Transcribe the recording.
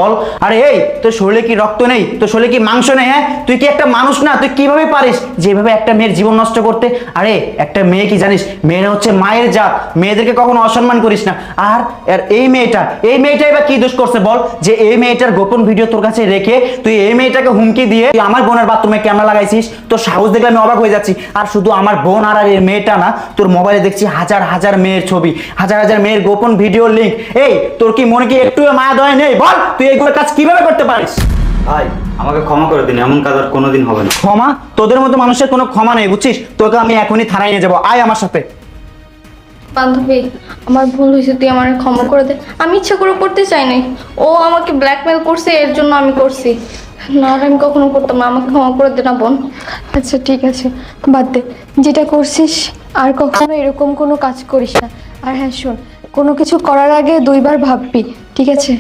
বল। আরে এই তোর শরীরে কি রক্ত নেই, তোর শরীরে কি মাংস নেই? হ্যাঁ, তুই কি একটা মানুষ না? তুই কিভাবে পারিস যেভাবে একটা মেয়ের জীবন নষ্ট করতে? আরে একটা মেয়ে কি জানিস, মেয়েরা হচ্ছে মায়ের জাত, মেয়েদেরকে কখনো অসম্মান করিস না। আর আর এই মেয়েটা এবার কি দোষ করছে বল, যে এই মেয়েটার গোপন ভিডিও তোর কাছে রেখে তুই এই মেয়েটাকে হুমকি দিয়ে তুই আমার বোনের বাথরুমে ক্যামেরা লাগাইছিস? তোর সাহস দেখলে আমি অবাক হয়ে যাচ্ছি। আর শুধু আমার বোন আর এই মেয়েটা না, তোর মোবাইলে দেখছি হাজার হাজার মেয়ের ছবি, হাজার হাজার মেয়ের গোপন ভিডিও লিংক। এই তোর কি মনে কি একটু মায়া দয়া নেই? বল তুই এইগুলো কাজ কিভাবে করতে পারিস? ভাই আমাকে ক্ষমা করে দিন, এমন কাজ আর কোনোদিন হবে না। ক্ষমা? তোদের মতো মানুষের কোনো ক্ষমা নেই, বুঝছিস? তোকে আমি এখনই থানায় নিয়ে যাবো, আয় আমার সাথে। বান্ধবী, আমার ভুল হয়েছে, তুই আমার ক্ষমা করে দে। আমি ইচ্ছা করে করতে চাই নাই, ও আমাকে ব্ল্যাকমেল করছে, এর জন্য আমি করছি। না আর আমি কখনো করতাম না, আমাকে ক্ষমা করে দে না বোন। আচ্ছা ঠিক আছে, বাদ দে, যেটা করছিস আর কখনো এরকম কোনো কাজ করিস না। আর হ্যাঁ শোন, কোনো কিছু করার আগে দুইবার ভাববি, ঠিক আছে?